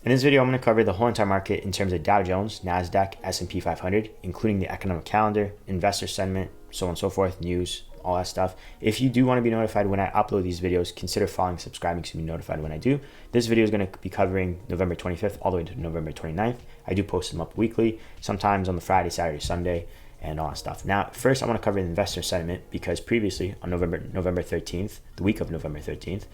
In this video, I'm going to cover the whole entire market in terms of Dow Jones, NASDAQ, S&P 500, including the economic calendar, investor sentiment, so on and so forth, news, all that stuff. If you do want to be notified when I upload these videos, consider following and subscribing to be notified when I do. This video is going to be covering November 25th all the way to November 29th. I do post them up weekly, sometimes on the Friday, Saturday, Sunday, and all that stuff. Now, first I want to cover the investor sentiment because previously on November 13th, the week of November 13th,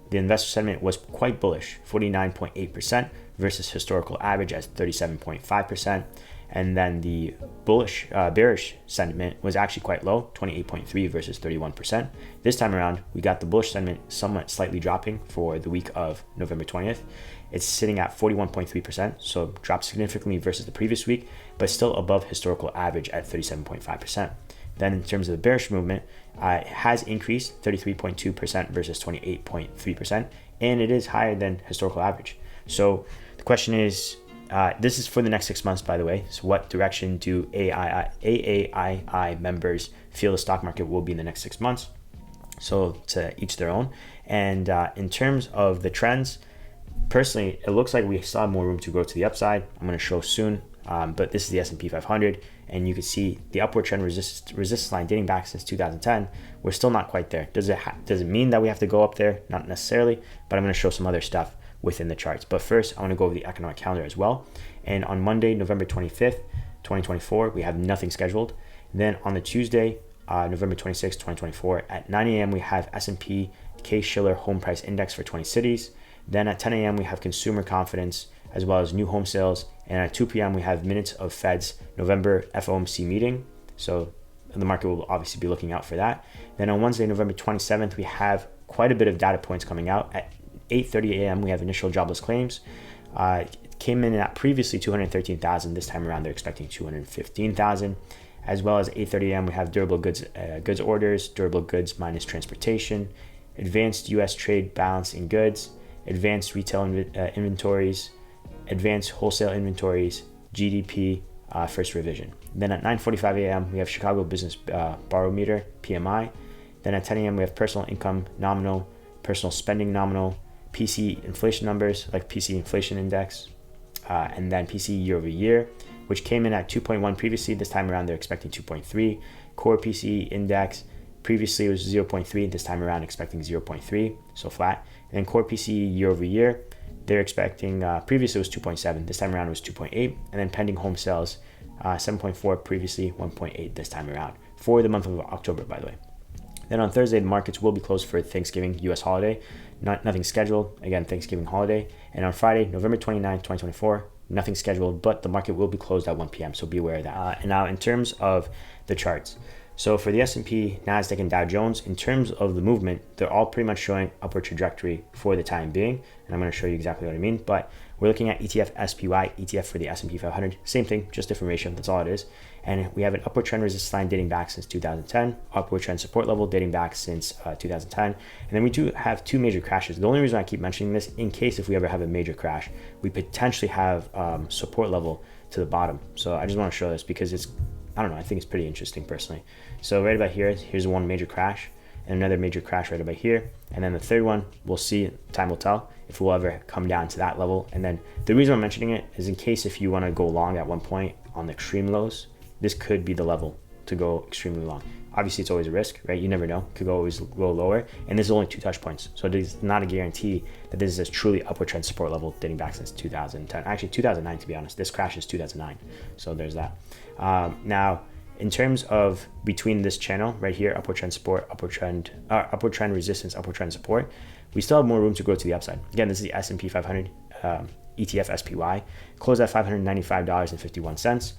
the investor sentiment was quite bullish, 49.8% versus historical average at 37.5%. And then the bearish sentiment was actually quite low, 28.3 versus 31%. This time around, we got the bullish sentiment somewhat slightly dropping for the week of November 20th. It's sitting at 41.3%, so dropped significantly versus the previous week, but still above historical average at 37.5%. Then in terms of the bearish movement, it has increased 33.2% versus 28.3%, and it is higher than historical average. So the question is, this is for the next 6 months, by the way. So what direction do AAII members feel the stock market will be in the next 6 months? So to each their own. And in terms of the trends, personally, it looks like we still have more room to grow to the upside. I'm going to show soon, but this is the S&P 500. And you can see the upward trend resistance line dating back since 2010. We're still not quite there. Does it mean that we have to go up there? Not necessarily, but I'm going to show some other stuff within the charts. But first, I want to go over the economic calendar as well. And on Monday, November 25th, 2024, we have nothing scheduled. Then on the Tuesday, November 26th, 2024, at 9 a.m., we have S&P Case-Shiller Home Price Index for 20 cities. Then at 10 a.m., we have consumer confidence, as well as new home sales. And at 2 p.m., we have minutes of Fed's November FOMC meeting. So the market will obviously be looking out for that. Then on Wednesday, November 27th, we have quite a bit of data points coming out. At 8:30 a.m., we have initial jobless claims. It came in at previously 213,000. This time around, they're expecting 215,000. As well as 8:30 a.m., we have durable goods orders, durable goods minus transportation, advanced U.S. trade balance in goods, advanced retail inventories, advanced wholesale inventories, GDP first revision. Then at 9:45 a.m., we have Chicago Business Barometer, PMI. Then at 10 a.m., we have personal income nominal, personal spending nominal, PC inflation numbers like PC inflation index, and then PC year over year, which came in at 2.1 previously. This time around, they're expecting 2.3. Core PC index, previously it was 0.3. This time around, expecting 0.3, so flat. And then core PC year over year, they're expecting, previously it was 2.7. This time around, it was 2.8. And then pending home sales, 7.4 previously, 1.8 this time around for the month of October, by the way. Then on Thursday, the markets will be closed for Thanksgiving U.S. holiday. Nothing scheduled. Again, Thanksgiving holiday. And on Friday, November 29th, 2024, nothing scheduled, but the market will be closed at 1 p.m. So be aware of that. And now in terms of the charts. So for the S&P, NASDAQ, and Dow Jones, in terms of the movement, they're all pretty much showing upward trajectory for the time being. And I'm going to show you exactly what I mean. But we're looking at ETF SPY, ETF for the S&P 500. Same thing, just different ratio. That's all it is. And we have an upward trend resistance line dating back since 2010, upward trend support level dating back since 2010. And then we do have two major crashes. The only reason I keep mentioning this, in case if we ever have a major crash, we potentially have support level to the bottom. So I just want to show this because it's, I don't know, I think it's pretty interesting personally. So right about here, here's one major crash and another major crash right about here. And then the third one, we'll see, time will tell if we'll ever come down to that level. And then the reason I'm mentioning it is in case if you want to go long at one point on the extreme lows, this could be the level to go extremely long. Obviously, it's always a risk, right? You never know. Could always go lower. And this is only 2 touch points. So it is not a guarantee that this is a truly upward trend support level dating back since 2010. Actually, 2009, to be honest. This crash is 2009. So there's that. Now, in terms of between this channel right here, upward trend support, upward trend resistance, upward trend support, we still have more room to grow to the upside. Again, this is the S&P 500 ETF SPY, closed at $595.51.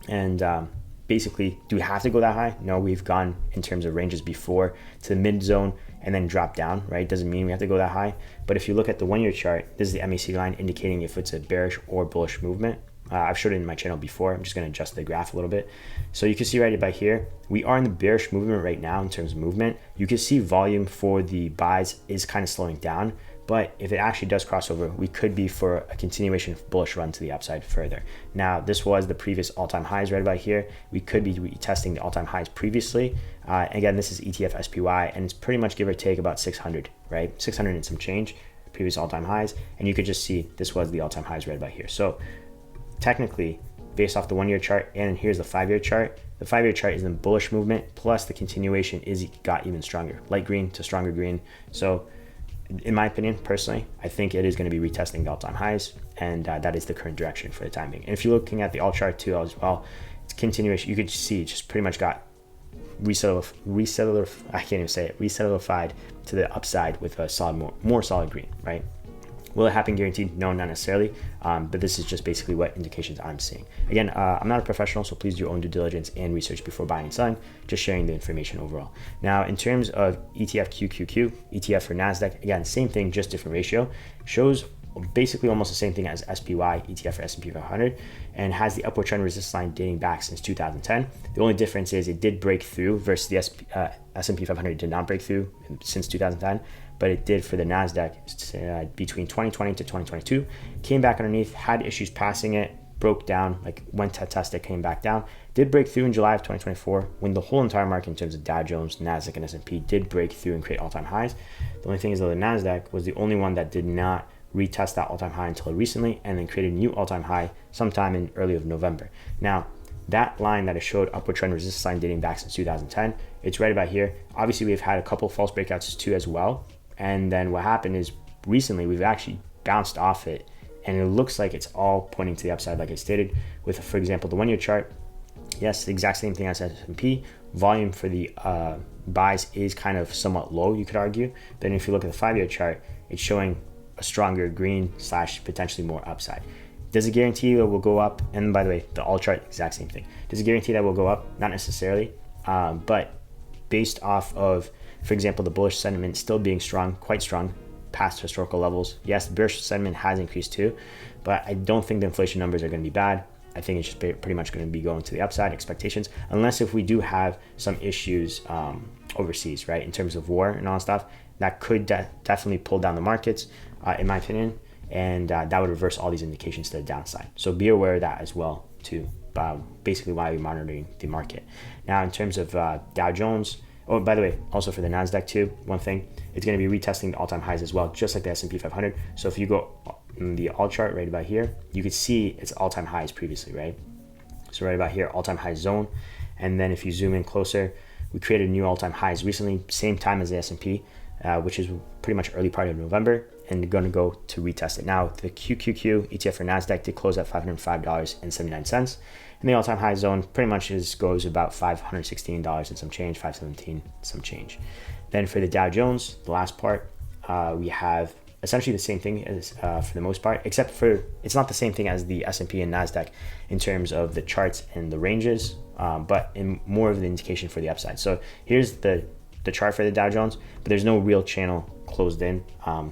And basically, do we have to go that high? No, we've gone in terms of ranges before to the mid zone and then drop down, right? Doesn't mean we have to go that high. But if you look at the 1-year chart, this is the MAC line indicating if it's a bearish or bullish movement. I've showed it in my channel before. I'm just going to adjust the graph a little bit. So you can see right about here, we are in the bearish movement right now in terms of movement. You can see volume for the buys is kind of slowing down. But if it actually does cross over, we could be for a continuation of bullish run to the upside further. Now, this was the previous all-time highs right about here. We could be retesting the all-time highs previously. Again, this is ETF SPY, and it's pretty much give or take about 600, right? 600 and some change. previous all-time highs, and you could just see this was the all-time highs right about here. So technically, based off the 1-year chart, and here's the 5-year chart. The 5-year chart is in bullish movement, plus the continuation got even stronger, light green to stronger green. So in my opinion, personally, I think it is going to be retesting the all-time highs, and that is the current direction for the time being. And if you're looking at the alt chart too as well, it's continuation. You could see it just pretty much got resettlified to the upside with a solid, more solid green, right? Will it happen guaranteed? No, not necessarily. But this is just basically what indications I'm seeing. Again, I'm not a professional, so please do your own due diligence and research before buying and selling, just sharing the information overall. Now, in terms of ETF QQQ, ETF for NASDAQ, again, same thing, just different ratio, shows basically almost the same thing as SPY, ETF for S&P 500, and has the upward trend resistance line dating back since 2010. The only difference is it did break through versus the S&P 500 did not break through since 2010, but it did for the NASDAQ between 2020 to 2022, came back underneath, had issues passing it, broke down, like went to test it, came back down, did break through in July of 2024 when the whole entire market in terms of Dow Jones, NASDAQ, and S&P did break through and create all-time highs. The only thing is though the NASDAQ was the only one that did not retest that all-time high until recently, and then created a new all-time high sometime in early of November. Now, that line that it showed upward trend resistance line dating back since 2010, it's right about here. Obviously, we've had a couple false breakouts too as well. And then what happened is recently we've actually bounced off it, and it looks like it's all pointing to the upside, like I stated, with, for example, the 1-year chart. Yes, the exact same thing as S&P. Volume for the buys is kind of somewhat low, you could argue. Then if you look at the 5-year chart, it's showing a stronger green / potentially more upside. Does it guarantee it will go up? And by the way, the all chart, exact same thing. Does it guarantee that will go up? Not necessarily, but based off of, for example, the bullish sentiment still being strong, quite strong, past historical levels. Yes, the bearish sentiment has increased too, but I don't think the inflation numbers are going to be bad. I think it's just pretty much going to be going to the upside expectations, unless if we do have some issues overseas, right, in terms of war and all that stuff, that could definitely pull down the markets, in my opinion, and that would reverse all these indications to the downside. So be aware of that as well too. Basically why we're monitoring the market. Now, in terms of Dow Jones, oh, by the way, also for the NASDAQ too, one thing, it's going to be retesting the all-time highs as well, just like the S&P 500. So if you go in the all chart right about here, you could see its all-time highs previously, right? So right about here, all-time high zone. And then if you zoom in closer, we created new all-time highs recently, same time as the S&P, which is pretty much early part of November, and going to go to retest it. Now, the QQQ ETF for NASDAQ did close at $505.79. And the all-time high zone pretty much goes about $516 and some change, $517 some change. Then for the Dow Jones, the last part, we have essentially the same thing as for the most part, except for it's not the same thing as the S&P and NASDAQ in terms of the charts and the ranges, but in more of the indication for the upside. So here's the chart for the Dow Jones, but there's no real channel closed in.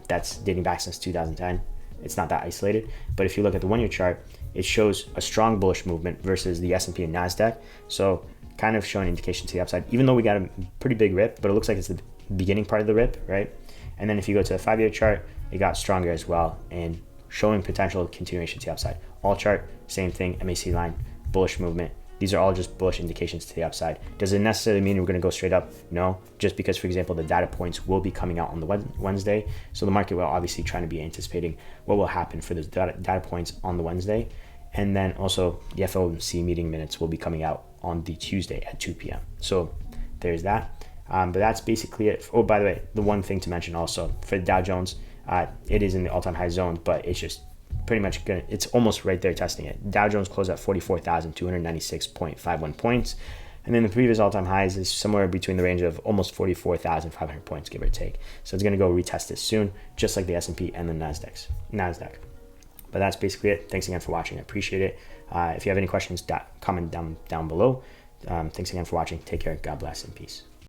That's dating back since 2010. It's not that isolated. But if you look at the 1-year chart, it shows a strong bullish movement versus the S&P and NASDAQ. So kind of showing indication to the upside, even though we got a pretty big rip, but it looks like it's the beginning part of the rip, right? And then if you go to the 5-year chart, it got stronger as well and showing potential continuation to the upside. All chart, same thing, MAC line, bullish movement. These are all just bullish indications to the upside. Does it necessarily mean we're going to go straight up? No, just because, for example, the data points will be coming out on the Wednesday. So the market will obviously trying to be anticipating what will happen for those data points on the Wednesday. And then also the FOMC meeting minutes will be coming out on the Tuesday at 2 p.m. So there's that. But that's basically it. Oh, by the way, the one thing to mention also for the Dow Jones, it is in the all-time high zone, but it's just pretty much gonna, it's almost right there testing it. Dow Jones closed at 44,296.51 points. And then the previous all-time highs is somewhere between the range of almost 44,500 points, give or take. So it's going to go retest this soon, just like the S&P and the NASDAQ. But that's basically it. Thanks again for watching. I appreciate it. If you have any questions, comment down below. Thanks again for watching. Take care. God bless and peace.